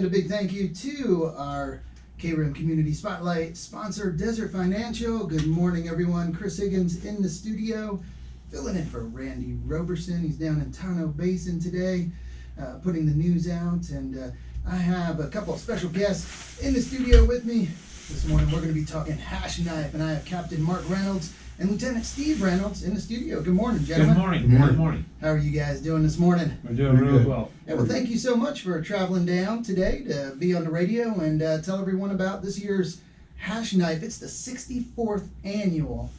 And a big thank you to our KRIM Community Spotlight sponsor, Desert Financial. Good morning, everyone. Chris Higgins in the studio, filling in for Randy Roberson. He's down in Tonto Basin today, putting the news out. And I have a couple of special guests in the studio with me. This morning we're going to be talking Hashknife, and I have Captain Mark Reynolds and Lieutenant Steve Reynolds in the studio. Good morning, gentlemen. Good morning. Good morning. Good morning. How are you guys doing this morning? We're doing really well. Yeah, well, thank you so much for traveling down today to be on the radio and tell everyone about this year's Hashknife. It's the 64th annual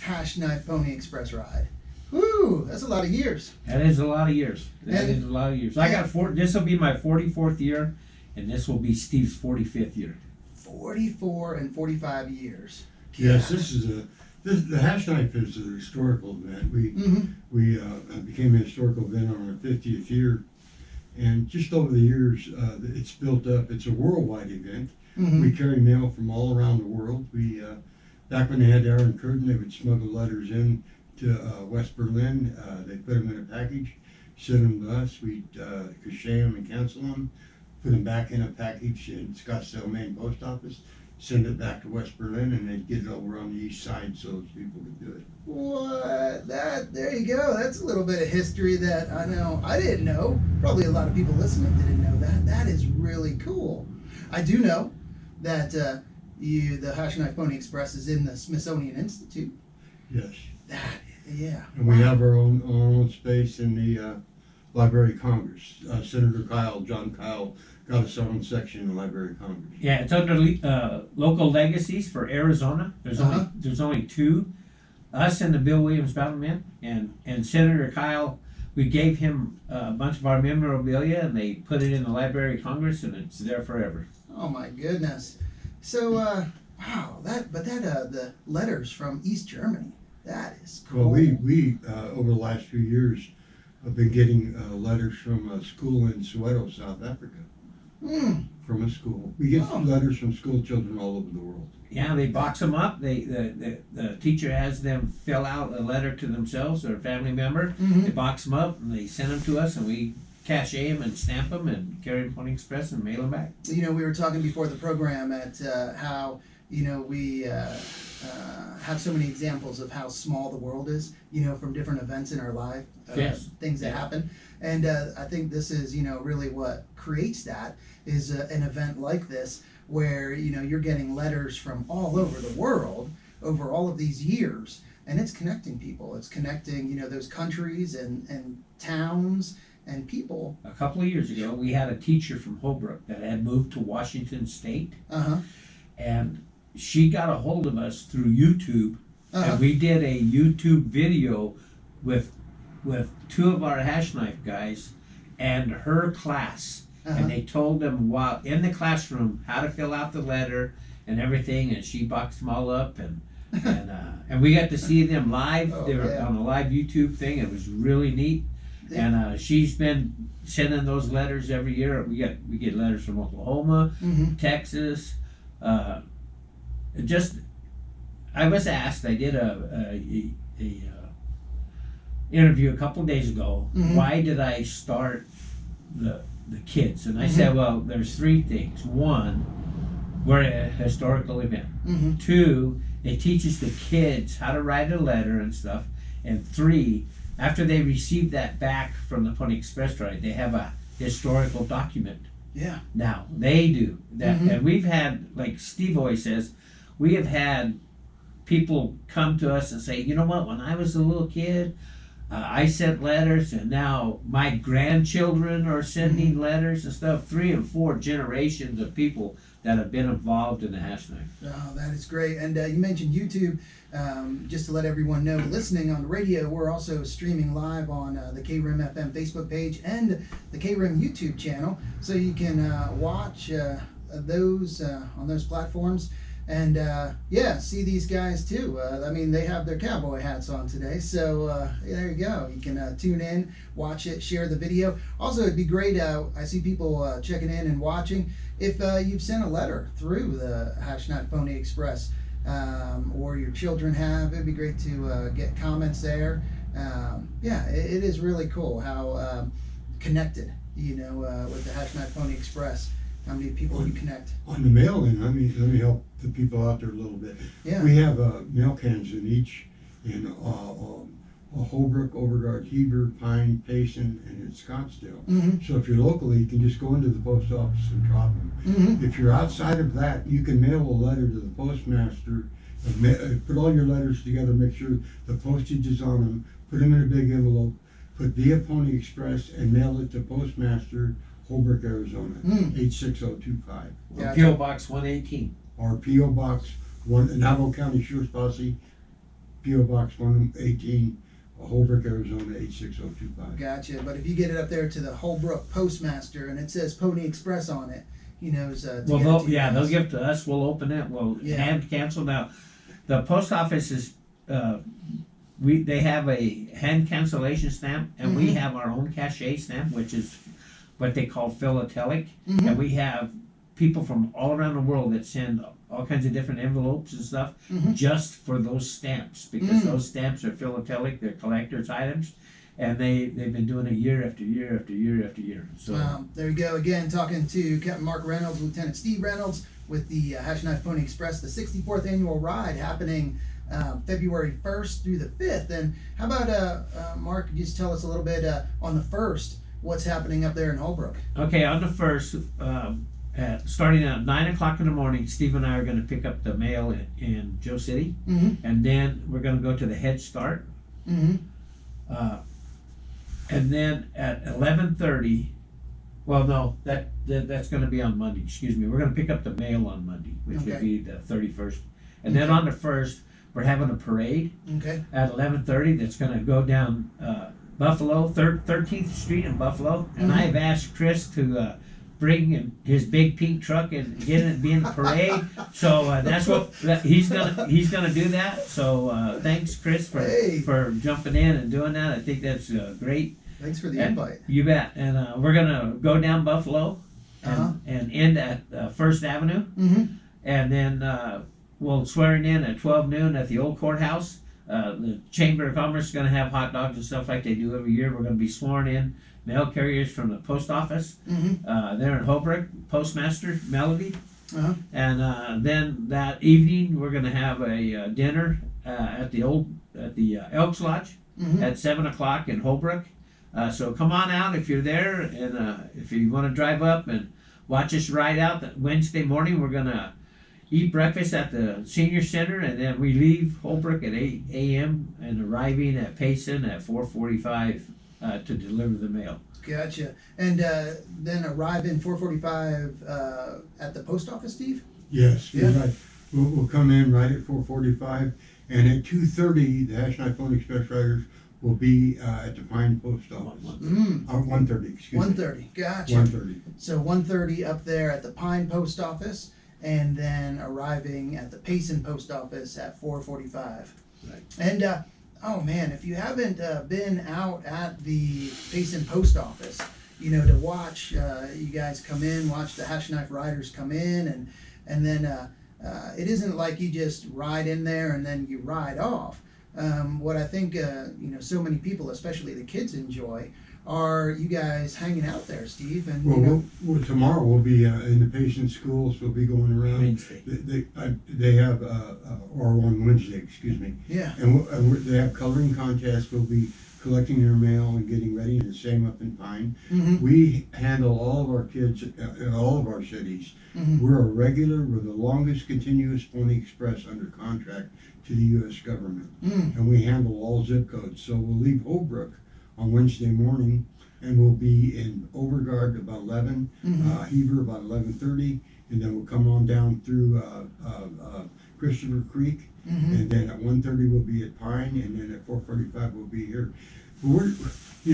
Hashknife Pony Express ride. Woo, that's a lot of years. That is a lot of years. And- I got this will be my 44th year, and this will be Steve's 45th year. 44 and 45 years. Yes, the Hashknife is a historical event. We became a historical event on our 50th year, and just over the years, it's built up. It's a worldwide event. We carry mail from all around the world. We back when they had the Iron Curtain, they would smuggle letters in to West Berlin. They put them in a package, send them to us. We'd cachet them and cancel them, put them back in a package in Scottsdale, Maine post office, send it back to West Berlin, and they'd get it over on the east side so those people could do it. What? There you go. That's a little bit of history that I know I didn't know. Probably a lot of people listening didn't know that. That is really cool. I do know that the Hashknife Pony Express is in the Smithsonian Institute. Yes. Yeah. And we have our own space in the Library of Congress. Senator John Kyle, got us our own section in the Library of Congress. Yeah, it's under local legacies for Arizona. There's only two, us and the Bill Williams Battlemen, and Senator Kyle. We gave him a bunch of our memorabilia, and they put it in the Library of Congress, and it's there forever. Oh my goodness. So wow, the letters from East Germany. That is cool. Well, we over the last few years have been getting letters from a school in Soweto, South Africa. From a school. We get letters from school children all over the world. Yeah, they box them up. The teacher has them fill out a letter to themselves or a family member. They box them up and they send them to us, and we cachet them and stamp them and carry them Pony Express and mail them back. You know, we were talking before the program at how we have so many examples of how small the world is. From different events in our life, things that happen, and I think this is really what creates that is an event like this where you're getting letters from all over the world over all of these years, and it's connecting people. It's connecting those countries and towns and people. A couple of years ago, we had a teacher from Holbrook that had moved to Washington State, and she got a hold of us through YouTube, and we did a YouTube video with two of our Hashknife guys and her class, and they told them while in the classroom how to fill out the letter and everything, and she boxed them all up, and we got to see them live. They were on a live YouTube thing. It was really neat. And she's been sending those letters every year. We get letters from Oklahoma, Texas. I was asked. I did a interview a couple days ago. Why did I start the kids? And I said, well, there's three things. One, we're a historical event. Two, it teaches the kids how to write a letter and stuff. And three, after they receive that back from the Pony Express ride, they have a historical document. Yeah. Now, they do that. And we've had, like Steve always says, we have had people come to us and say, you know what, when I was a little kid, I sent letters, and now my grandchildren are sending letters and stuff. 3 and 4 generations of people that have been involved in the Hashknife. Oh, that is great. And you mentioned YouTube. Just to let everyone know, listening on the radio, we're also streaming live on the KRIM FM Facebook page and the KRIM YouTube channel, so you can watch those on those platforms. And see these guys too. I mean, they have their cowboy hats on today, so there you go. You can tune in, watch it, share the video. Also, it'd be great. I see people checking in and watching. If you've sent a letter through the Hashknife Pony Express, or your children have, it'd be great to get comments there. It is really cool how connected with the Hashknife Pony Express How many people you connect? On the mail-in, let me help the people out there a little bit. Yeah. We have mail cans in Holbrook, Overgard, Heber, Pine, Payson, and in Scottsdale. Mm-hmm. So if you're locally, you can just go into the post office and drop them. Mm-hmm. If you're outside of that, you can mail a letter to the postmaster. Put all your letters together, make sure the postage is on them, put them in a big envelope, put via Pony Express, and mail it to Postmaster, Holbrook, Arizona, 86025. Yeah, P.O. Box 118. Or P.O. Box 1, Navajo County Sheriff's Posse, P.O. Box 118, Holbrook, Arizona, 86025. Gotcha. But if you get it up there to the Holbrook Postmaster and it says Pony Express on it, he knows. To Well, get it to you they'll guys. give it to us. We'll open it. We'll hand cancel. Now, the post office is they have a hand cancellation stamp, and we have our own cachet stamp, which is what they call philatelic, and we have people from all around the world that send all kinds of different envelopes and stuff just for those stamps, because those stamps are philatelic, they're collector's items, and they've been doing it year after year after year after year. So there you go again, talking to Captain Mark Reynolds, Lieutenant Steve Reynolds with the Hashknife Pony Express, the 64th annual ride happening February 1st through the 5th. And how about Mark, could you just tell us a little bit on the 1st, what's happening up there in Holbrook? Okay, on the 1st, starting at 9 o'clock in the morning, Steve and I are going to pick up the mail in Joe City, and then we're going to go to the Head Start, and then at 11:30. Well, no, that's going to be on Monday. Excuse me. We're going to pick up the mail on Monday, which would be the 31st, and then on the 1st, we're having a parade at 11:30. That's going to go down Buffalo, 13th Street in Buffalo, and I've asked Chris to bring his big pink truck and get it, be in the parade. So that's what he's gonna do that. So thanks, Chris, for jumping in and doing that. I think that's great. Thanks for the invite. You bet. And we're gonna go down Buffalo and end at First Avenue, and then we'll swearing in at 12 noon at the old courthouse. The Chamber of Commerce is going to have hot dogs and stuff like they do every year. We're going to be sworn in mail carriers from the post office there in Holbrook, Postmaster Melody. And then that evening we're going to have a dinner at the Elks Lodge at 7 o'clock in Holbrook. So come on out if you're there, and if you want to drive up and watch us ride out. That Wednesday morning we're going to eat breakfast at the senior center, and then we leave Holbrook at 8 a.m. and arriving at Payson at 4:45 to deliver the mail. Gotcha. And then arrive in 4:45 at the post office, Steve? Yes. Right. We'll come in right at 4:45, and at 2:30 the Hashknife Pony Express riders will be at the Pine Post Office. 1:30, excuse me. 1:30. Gotcha. 1:30. So 1:30 up there at the Pine Post Office, and then arriving at the Payson Post Office at 4:45. Right. And oh man, if you haven't been out at the Payson Post Office, to watch you guys come in, watch the Hashknife riders come in, and then it isn't like you just ride in there and then you ride off. What I think so many people, especially the kids, enjoy are you guys hanging out there, Steve? And well, tomorrow we'll be in the patient schools. We'll be going around. Wednesday. They have or on Wednesday, excuse me. Yeah. And they have coloring contests. We'll be collecting their mail and getting ready. And the same up in Pine. We handle all of our kids in all of our cities. We're we're the longest continuous Pony Express under contract to the U.S. government, and we handle all zip codes. So we'll leave Holbrook on Wednesday morning, and we'll be in Overgard about 11, Heber about 11:30, and then we'll come on down through Christopher Creek, and then at 1:30 we'll be at Pine, and then at 4:45 we'll be here. We're,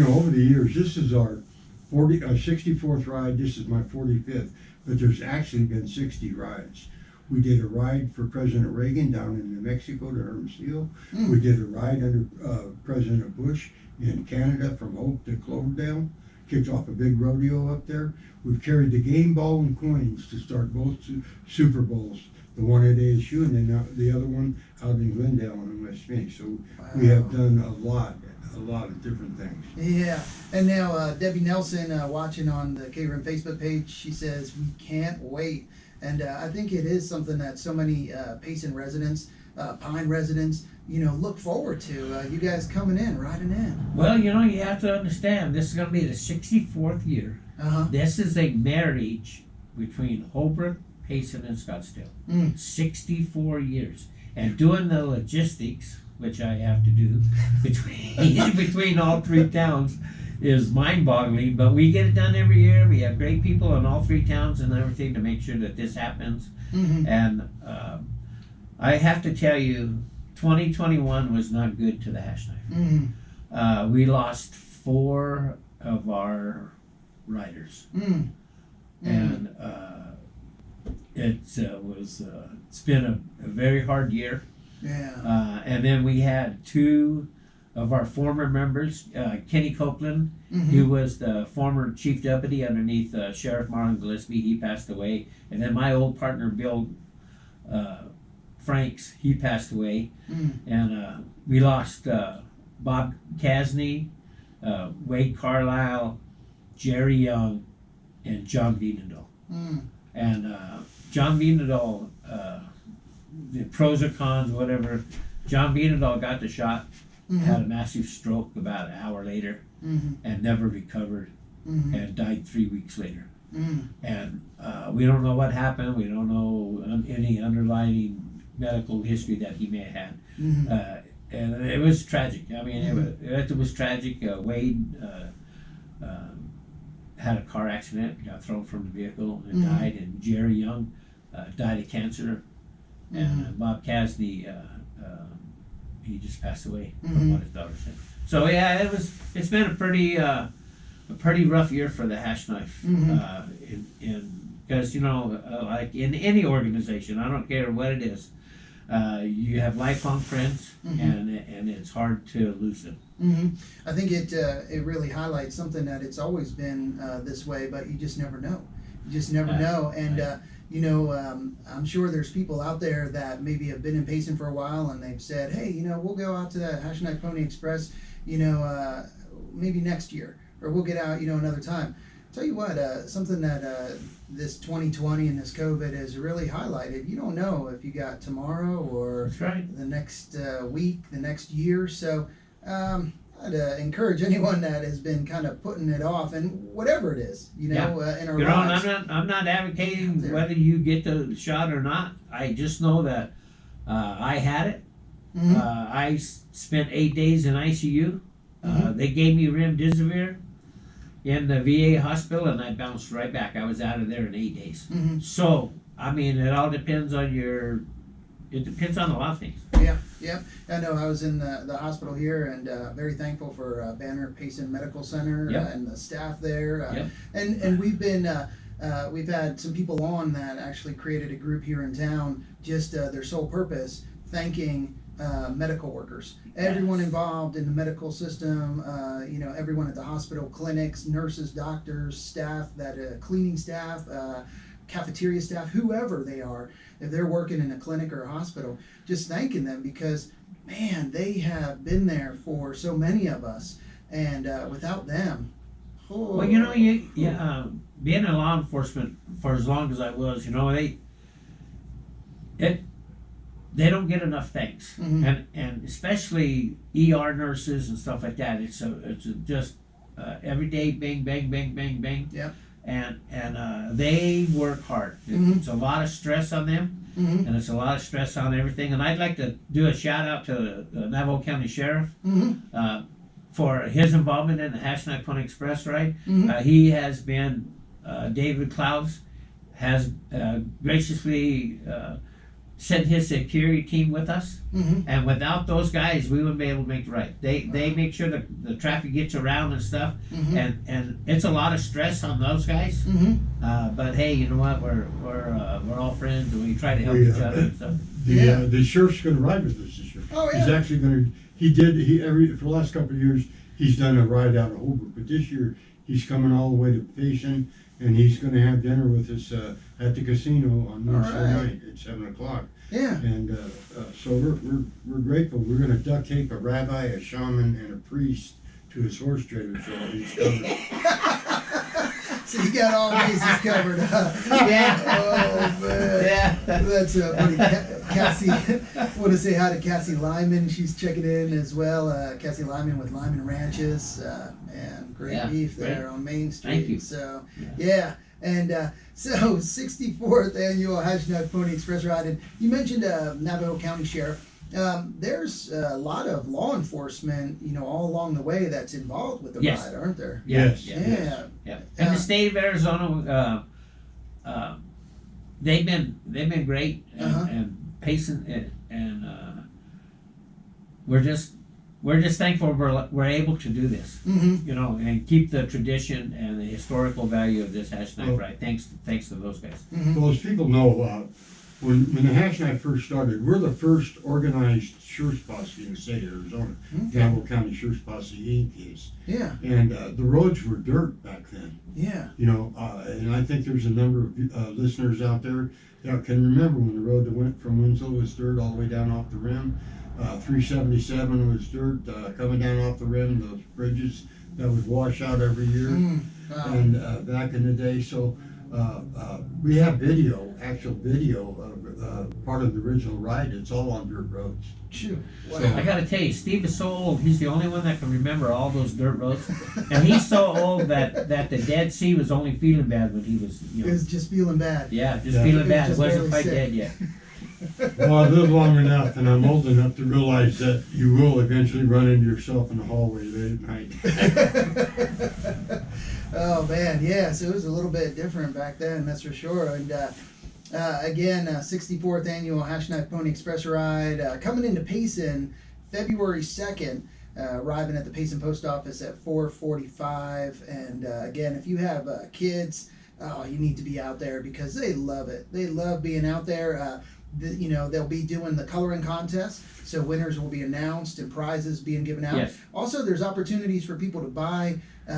over the years, this is our 64th ride. This is my 45th, but there's actually been 60 rides. We did a ride for President Reagan down in New Mexico to Hermosillo. We did a ride under President Bush in Canada from Hope to Cloverdale. Kicked off a big rodeo up there. We've carried the game ball and coins to start both Super Bowls the one at ASU, and then the other one out in Glendale and West Phoenix. So Wow. we have done a lot of different things. Yeah, and now Debbie Nelson, watching on the KRIM Facebook page, she says we can't wait, and I think it is something that so many Payson residents, Pine residents, look forward to. You guys coming in, riding in. Well, you have to understand, this is going to be the 64th year. This is a marriage between Holbrook, Payson, and Scottsdale. 64 years, and doing the logistics, which I have to do between all three towns, is mind-boggling. But we get it done every year. We have great people in all three towns and everything to make sure that this happens. And I have to tell you, 2021 was not good to the Hashknife. We lost 4 of our riders, and it's been a very hard year. Yeah. And then we had 2 of our former members, Kenny Copeland, who was the former chief deputy underneath Sheriff Marlon Gillespie. He passed away. And then my old partner, Bill Franks, he passed away. And we lost Bob Casney, Wade Carlisle, Jerry Young, and John Vienendahl. And John Vienendahl, the pros or cons, whatever, John Vienendahl got the shot, had a massive stroke about an hour later, and never recovered, and died 3 weeks later. And we don't know what happened. We don't know any underlying medical history that he may have had. And it was tragic. I mean, it was tragic. Wade had a car accident, got thrown from the vehicle and died. And Jerry Young died of cancer. And Bob Casney, he just passed away from what his daughter said. So yeah, it's been a pretty rough year for the Hashknife. Because like in any organization, I don't care what it is, you have lifelong friends, and it's hard to lose them. I think it really highlights something that it's always been this way, but you just never know. You just never know. And I'm sure there's people out there that maybe have been in Payson for a while, and they've said, hey, we'll go out to the Hashknife Pony Express, maybe next year, or we'll get out, another time. Tell you what, something that this 2020 and this COVID has really highlighted, you don't know if you got tomorrow or That's right. the next week, the next year. So I'd encourage anyone that has been kind of putting it off, and whatever it is, in our lives. I'm not advocating whether you get the shot or not. I just know that I had it. I spent 8 days in ICU. They gave me remdesivir in the VA hospital, and I bounced right back. I was out of there in 8 days. So, I mean, it all depends on it depends on a lot of things. Yeah. I know I was in the hospital here, and very thankful for Banner Payson Medical Center and the staff there. And we've been, we've had some people on that actually created a group here in town, just their sole purpose, thanking medical workers, everyone involved in the medical system, everyone at the hospital, clinics, nurses, doctors, staff, that cleaning staff, cafeteria staff, whoever they are, if they're working in a clinic or a hospital, just thanking them, because man, they have been there for so many of us, and without them, Well, being in law enforcement for as long as I was, they don't get enough thanks, and especially ER nurses and stuff like that. It's just every day, bang, bang, bang, bang, bang. And they work hard. It's a lot of stress on them, and it's a lot of stress on everything. And I'd like to do a shout out to the Navajo County Sheriff for his involvement in the Hashknife Pony Express ride. He has been, David Klaus has graciously sent his security team with us, and without those guys, we wouldn't be able to make the ride. They make sure the traffic gets around and stuff, and it's a lot of stress on those guys. But hey, you know what? We're all friends, and we try to help each other and stuff. The sheriff's going to ride with us this year. Oh yeah. He's actually going to. For the last couple of years, he's done a ride out of Holbrook, but this year he's coming all the way to Payson, and he's going to have dinner with us at the casino on Wednesday right. night at 7:00. Yeah. And so we're grateful. We're going to duct tape a rabbi, a shaman, and a priest to his horse trailer so he's covered. So you got all bases covered, huh? Yeah. Oh man. Yeah. That's funny. Cassie, want to say hi to Cassie Lyman. She's checking in as well. Cassie Lyman with Lyman Ranches and great beef there great. on Main Street. Thank you. So yeah. And so 64th annual Hashknife Pony Express Ride. And you mentioned Navajo County Sheriff. There's a lot of law enforcement, all along the way that's involved with the Yes. ride, aren't there? Yes. Yeah. Yeah. And the state of Arizona, they've been great and pacing and we're just thankful we're able to do this, and keep the tradition and the historical value of this Hashknife ride. Thanks to those guys. Well, as people know, when the Hashknife first started, we're the first organized Sheriff's Posse in the state of Arizona. Navajo County Sheriff's Posse Inc. is. Yeah. And the roads were dirt back then. Yeah. And I think there's a number of listeners out there that can remember when the road that went from Winslow was dirt all the way down off the rim. 377 was dirt coming down off the rim, those bridges that would wash out every year. Wow. And back in the day, so we have actual video of part of the original ride. It's all on dirt roads. Shoot. Wow. So- I gotta tell you, Steve is so old. He's the only one that can remember all those dirt roads, and he's so old that the Dead Sea was only feeling bad when he was, It was just feeling bad. yeah, just Yeah. feeling It bad. was It just wasn't barely quite sick. dead yet. Well, I've lived long enough, and I'm old enough to realize that you will eventually run into yourself in the hallway late at night. Oh man, yeah. So it was a little bit different back then, that's for sure. And again, 64th annual Hashknife Pony Express Ride coming into Payson February 2nd. Arriving at the Payson Post Office at 4:45. And again, if you have kids, you need to be out there because they love it. They love being out there. They'll be doing the coloring contest, so winners will be announced and prizes being given out. Yes. Also, there's opportunities for people to buy the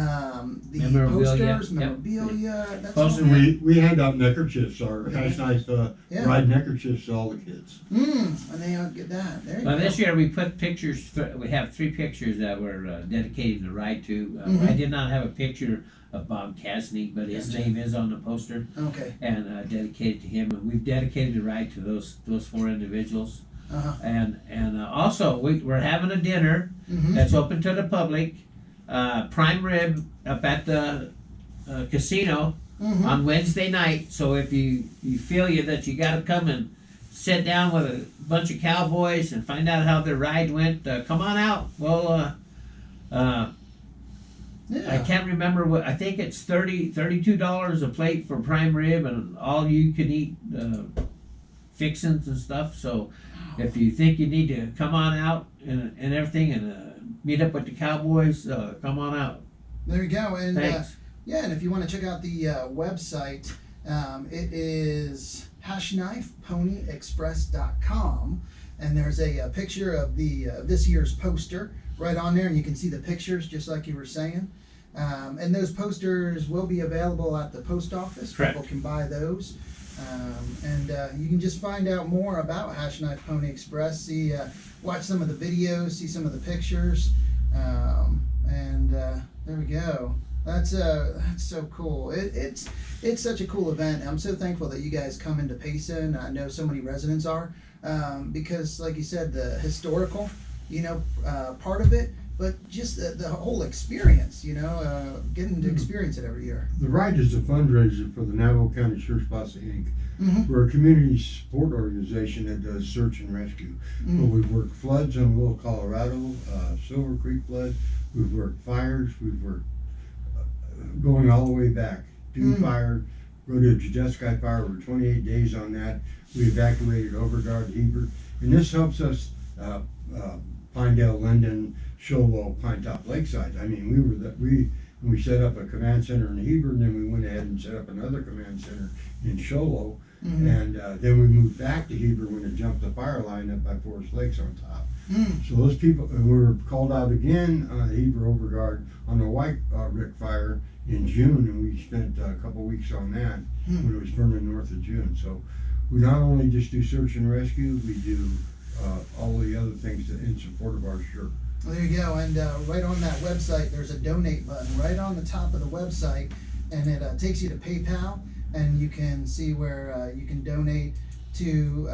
Memorabilia. posters, Yep. memorabilia. That's Posters. all. We hand out neckerchiefs, our Hashknife Yeah. ride neckerchiefs to all the kids. And they get that. There you Well, go. this year we put pictures. We have 3 pictures that we're dedicating the ride to. I did not have a picture of Bob Casney, but his Gotcha. name is on the poster, Okay. and dedicated to him. And we've dedicated the ride to those 4 individuals. And also we're having a dinner that's open to the public. Prime rib up at the casino on Wednesday night. So if you feel that you got to come and sit down with a bunch of cowboys and find out how their ride went, come on out. Well, Yeah. I can't remember what. I think it's $32 a plate for prime rib and all you can eat fixins and stuff. So if you think you need to come on out and everything and meet up with the cowboys, come on out. There you go. And Thanks. yeah, and if you want to check out the website, it is hashknifeponyexpress.com, and there's a picture of the this year's poster right on there, and you can see the pictures just like you were saying. And those posters will be available at the post office. Correct. People can buy those. And you can just find out more about Hashknife Pony Express. Watch some of the videos, see some of the pictures, and there we go. That's so cool. It's such a cool event. I'm so thankful that you guys come into Payson. I know so many residents are because, like you said, the historical, part of it, but just the whole experience. Getting to experience it every year. The ride is a fundraiser for the Navajo County Sheriff's Posse Inc. We're a community support organization that does search and rescue. But we've worked floods on Little Colorado, Silver Creek flood. We've worked fires. We've worked going all the way back. Dune Fire, Rodeo Judesky Fire. We're 28 days on that. We evacuated Overguard, Hebert, and this helps us. Pinedale, Linden, Showwell, Pine Top, Lakeside. I mean, and we set up a command center in Heber, and then we went ahead and set up another command center in Show Low. And then we moved back to Heber when it jumped the fire line up by Forest Lakes on top. So those people, and we were called out again on the Heber Overguard on the White Rick fire in June, and we spent a couple weeks on that when it was burning north of June. So we not only just do search and rescue, we do all the other things in support of our shirt. Well, there you go. And right on that website, there's a donate button right on the top of the website, and it takes you to PayPal, and you can see where you can donate to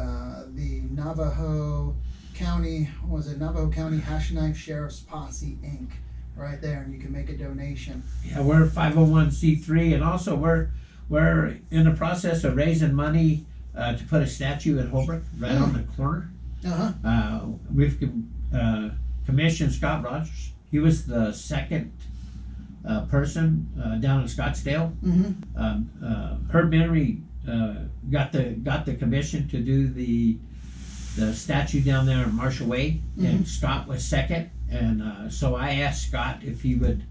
the Navajo County, Navajo County Hashknife Sheriff's Posse, Inc. Right there, and you can make a donation. Yeah, we're 501c3, and also we're in the process of raising money to put a statue at Holbrook right on the corner. We've commissioned Scott Rogers. He was the second person down in Scottsdale. Herb Henry got the commission to do the statue down there in Marshall Way, and Scott was second. And so I asked Scott if he would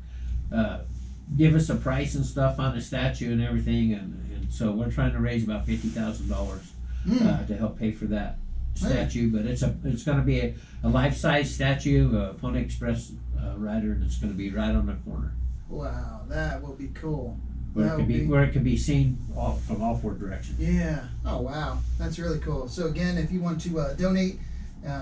give us a price and stuff on the statue and everything, and so we're trying to raise about $50,000 to help pay for that statue. But it's going to be a life-size statue of a Pony Express rider, and it's going to be right on the corner. Wow, that will be cool. Where it can be seen from all four directions. Yeah. Oh wow, that's really cool. So again, if you want to donate,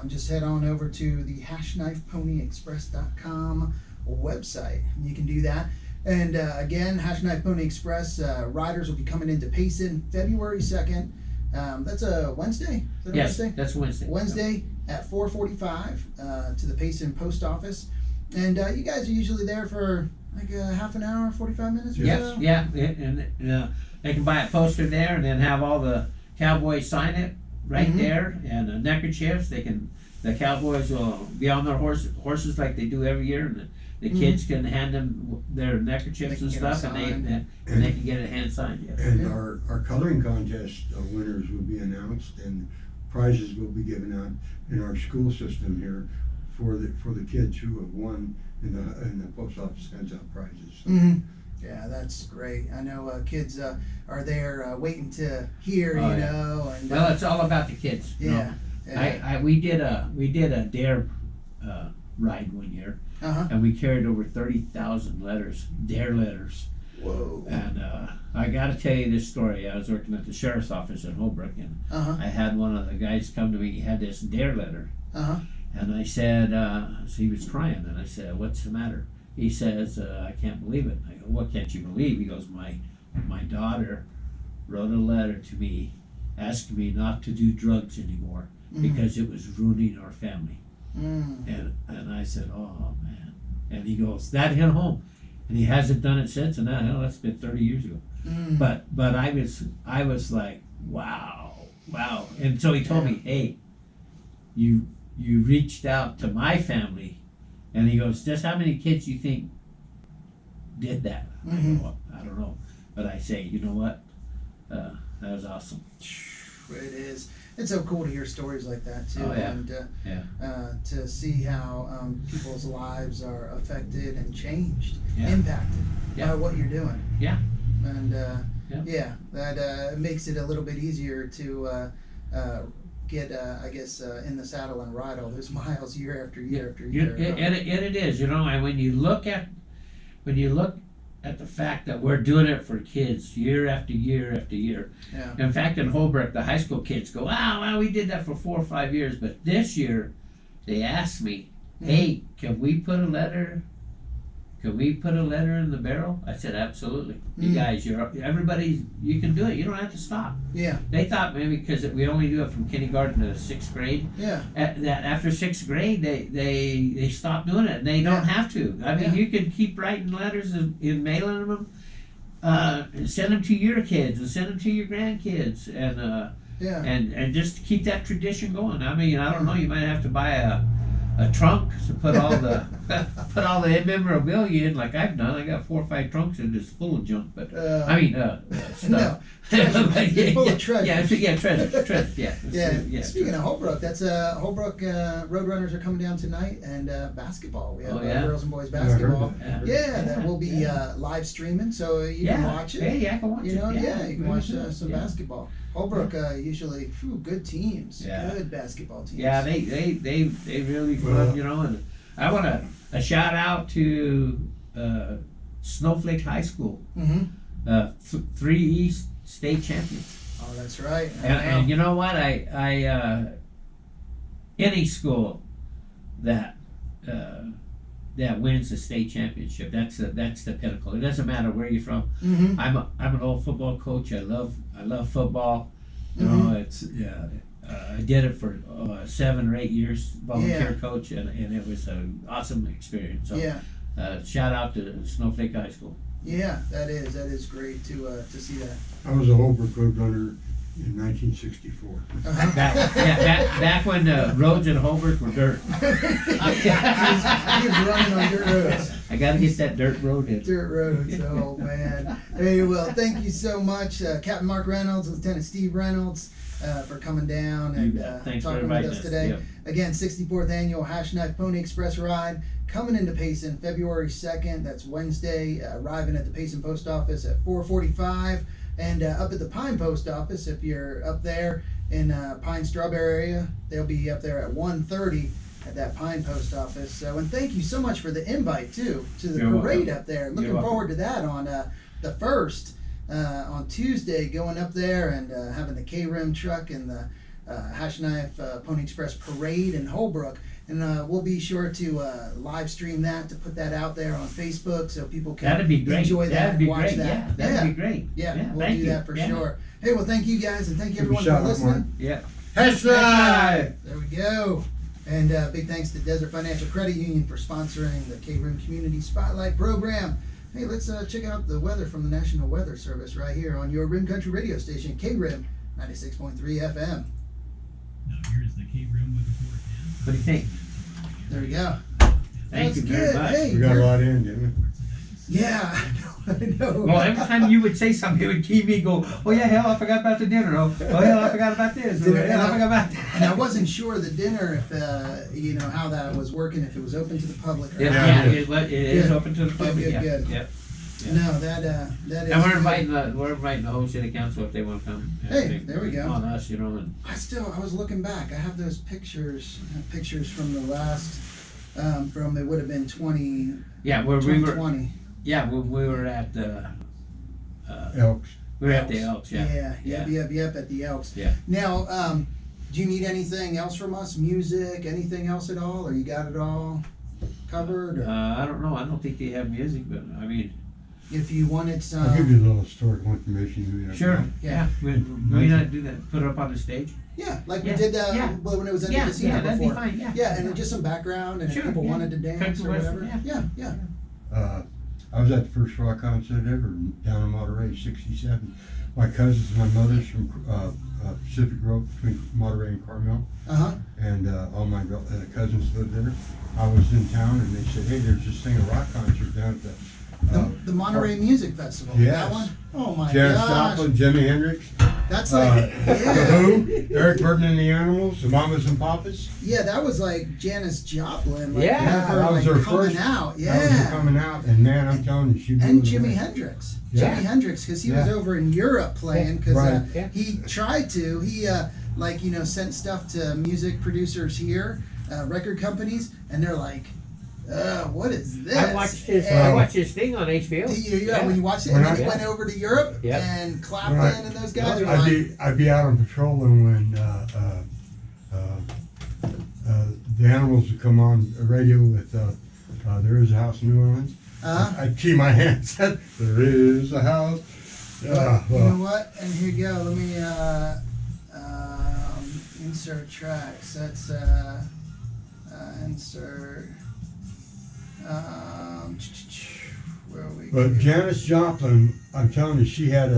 just head on over to the HashknifePonyExpress.com website. You can do that. And again, Hashknife Pony Express riders will be coming into Payson February 2nd. That's a Wednesday? Is that Yes, Wednesday? that's Wednesday. Wednesday at 4:45 to the Payson Post Office. And you guys are usually there for like a half an hour, 45 minutes or so? Yeah, and they can buy a poster there and then have all the cowboys sign it right there, and the neckerchiefs. The cowboys will be on their horses like they do every year, and the kids can hand them their neckerchiefs and stuff, and they can get it hand signed. Yes. And our coloring contest winners will be announced, and prizes will be given out in our school system here for the kids who have won, and the post office hands out prizes. So. Yeah, that's great. I know kids are there waiting to hear, know. And, well, it's all about the kids. Yeah. We did a dare ride one year, and we carried over 30,000 letters, dare letters. Whoa. And I got to tell you this story. I was working at the sheriff's office in Holbrook, and I had one of the guys come to me. He had this dare letter. And I said, so he was crying, and I said, "What's the matter?" He says, "I can't believe it." I go, "What can't you believe?" He goes, my daughter wrote a letter to me asking me not to do drugs anymore because it was ruining our family." And I said, "Oh, man." And he goes, that hit home. And he hasn't done it since, and that's been 30 years ago. But I was like, wow. And so he told me, "Hey, you reached out to my family," and he goes, "Just how many kids you think did that?" I go, "I don't know," but I say, you know what? That was awesome. It is. It's so cool to hear stories like that too, and to see how people's lives are affected and changed, impacted by what you're doing. Yeah. And that makes it a little bit easier to get, I guess, in the saddle and ride all those miles year after year after year. And it is, and when you look at the fact that we're doing it for kids year after year after year. Yeah. In fact, in Holbrook, the high school kids go, "Wow, we did that for 4 or 5 years." But this year, they asked me, "Hey, can we put a letter in the barrel?" I said, "Absolutely. You guys, you can do it. You don't have to stop." Yeah. They thought maybe because we only do it from kindergarten to 6th grade. Yeah. That after 6th grade, they stopped doing it, and they don't have to. I mean, you can keep writing letters and mailing them, and send them to your kids and send them to your grandkids, and just keep that tradition going. I mean, I don't know. You might have to buy a trunk to put all the memorabilia in, like I've done. I got 4 or 5 trunks and it's full of junk. But stuff. No, treasure. It's full of treasure. Yeah, treasure. Yeah. Speaking of Holbrook, that's Holbrook Roadrunners are coming down tonight, and basketball. We have girls and boys basketball. That will be live streaming, so you can watch it. Hey, I can watch it. You can watch some basketball. Holbrook usually good teams, good basketball teams. Yeah, they really fun, And I want a shout out to Snowflake High School, 3 East state champions. Oh, that's right. And you know what? I any school that wins the state championship, that's the pinnacle. It doesn't matter where you're from. I'm an old football coach. I love football. You know, it's I did it for 7 or 8 years, volunteer coach, and it was an awesome experience. So shout out to Snowflake High School. Yeah, that is great to see that. I was a Holbrook Roadrunner in 1964. Back when the roads in Holbrook were dirt. He was running on dirt roads. I gotta get that dirt road in. Dirt roads, oh man. Hey, well, thank you so much, Captain Mark Reynolds, Lieutenant Steve Reynolds, for coming down and talking with us today. Yep. Again, 64th annual Hashknife Pony Express ride coming into Payson February 2nd. That's Wednesday. Arriving at the Payson Post Office at 4:45. And up at the Pine Post Office, if you're up there in Pine Strawberry area, they'll be up there at 1:30 at that Pine Post Office. So, and thank you so much for the invite too to the parade up there. Looking forward to that on the 1st on Tuesday, going up there and having the K-Rim truck and the Hashknife Pony Express parade in Holbrook. And we'll be sure to live stream that, to put that out there on Facebook so people can enjoy that and watch that. Yeah, that'd be great. Yeah, we'll do that for sure. Hey, well, thank you guys, and thank you everyone for listening. Yeah. Hashknife! There we go. And big thanks to Desert Financial Credit Union for sponsoring the K-Rim Community Spotlight program. Hey, let's check out the weather from the National Weather Service right here on your Rim Country radio station, K-Rim 96.3 FM. Now here's the K-Rim weather forecast. What do you think? There we go. Thank you very much. Hey, We got a lot in, didn't we? Yeah, I know. Well, every time you would say something, it would keep me go, oh yeah, hell, I forgot about the dinner. Oh hell, I forgot about this. Oh, hell, I forgot about that. And I wasn't sure the dinner, if how that was working, if it was open to the public. Or Yeah, it is open to the public. Good. Yep. No, that is. And we're inviting the whole city council if they want to come. Hey, there we go. On us, And I was looking back. I have those pictures from the last, from it would have been 2020. Yeah, we were at the Elks. We were at the Elks. Yep, at the Elks. Yeah. Now, do you need anything else from us? Music? Anything else at all? Or you got it all covered? Or? I don't know. I don't think they have music, but I mean. If you wanted some. I'll give you a little historical information. Sure. Yeah. We not do that. Put it up on the stage. Yeah, like we did when it was at the casino before. That'd be fine. Yeah. Yeah, and just some background, and if people wanted to dance or whatever. Yeah. I was at the first rock concert ever down in Monterey, '67. My cousins, my mother's from Pacific Road between Monterey and Carmel. And all my cousins lived there. I was in town, and they said, "Hey, there's this thing, a rock concert down at the Monterey Music Festival." Yes. That one? Oh my Janis gosh. Joplin, Jimi Hendrix. That's like The Who, Eric Burden and the Animals, the Mamas and Papas. Yeah, that was like Janis Joplin. Like, that was her coming first. out. Yeah. That was her coming out, and man, I'm telling you, she blew And it Jimi away. Hendrix. Yeah. Jimi Hendrix, because he was over in Europe playing, because Right. he tried to. He sent stuff to music producers here, record companies, and they're like, what is this? I watched this thing on HBO. When you watched it, and then he went over to Europe and clapped in, and those guys were like, I'd be out on patrol, and when the Animals would come on the radio with "There Is a House in New Orleans," I'd keep my hands up. There is a house. you know what? And here you go. Let me insert tracks. That's insert. Where are we? But Janis Joplin, I'm telling you, she had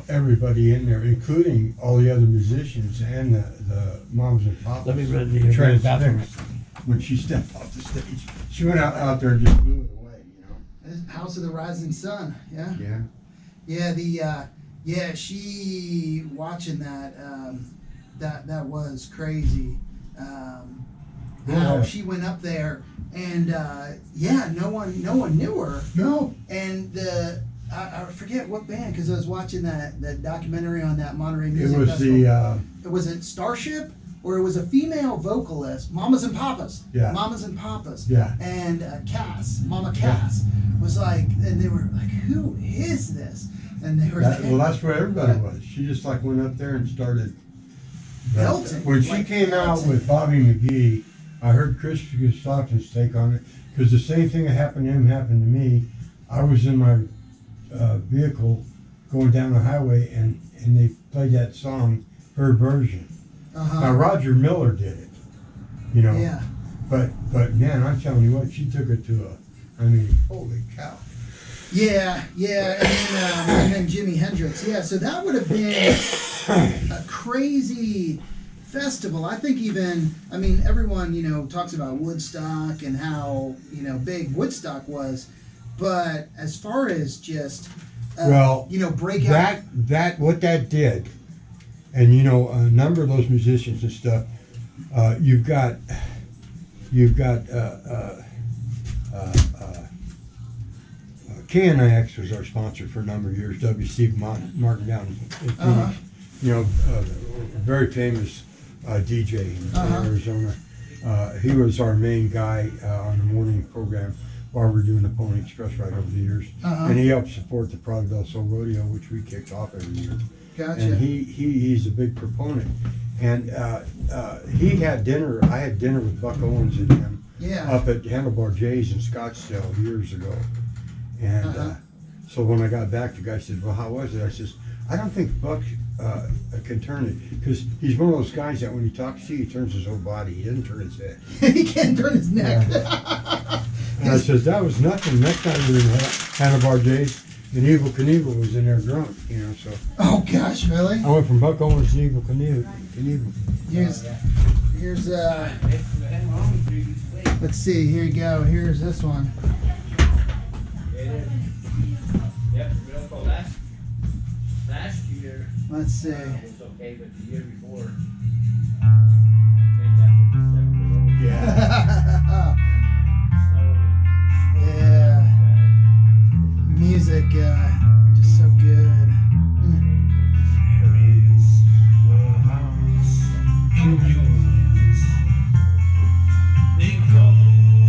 everybody in there, including all the other musicians and the Mamas and Papas. Let me run the bathroom. when she stepped off the stage. She went out there and just blew it away, you know. House of the Rising Sun. Yeah. Yeah. Yeah. She watching that. That was crazy. How she went up there and no one knew her. No. And I forget what band, because I was watching that documentary on that Monterey Music It was Festival. the. Was it Starship, or it was a female vocalist? Mamas and Papas. Yeah. Mamas and Papas. Yeah. And Mama Cass was like, and they were like, "Who is this?" And they were. Well, that's where everybody was. She just like went up there and started belting. When she came out with Bobby McGee, I heard Chris Stockton's take on it, because the same thing that happened to him happened to me. I was in my vehicle going down the highway, and they played that song, her version. Now Roger Miller did it, you know. Yeah. But man, I'm telling you what, she took it to holy cow. Yeah, and then Jimi Hendrix. Yeah, so that would have been a crazy festival. I think everyone, talks about Woodstock and how, big Woodstock was, but as far as just, break out. What that did, and a number of those musicians and stuff, you've got KNIX was our sponsor for a number of years. W. Steve Martin down in Phoenix. Very famous DJ in Arizona. He was our main guy on the morning program while we were doing the Pony Express ride over the years. And he helped support the Prado del Sol Rodeo, which we kicked off every year. Gotcha. And he's a big proponent. And he had dinner. I had dinner with Buck Owens and him up at Handlebar J's in Scottsdale years ago. And so when I got back, the guy said, "Well, how was it?" I says, "I don't think Buck can turn it, because he's one of those guys that when he talks to you, he turns his whole body. He doesn't turn his head." He can't turn his neck. Yeah. And I says, "That was nothing." Next time we were in Handlebar J's, and Evel Knievel was in there drunk, so. Oh gosh, really? I went from Buck Owens to Evel Knievel. Here's let's see. Here you go. Here's this one. Yep, real cool. Last year. Let's see. It was okay, but the year before.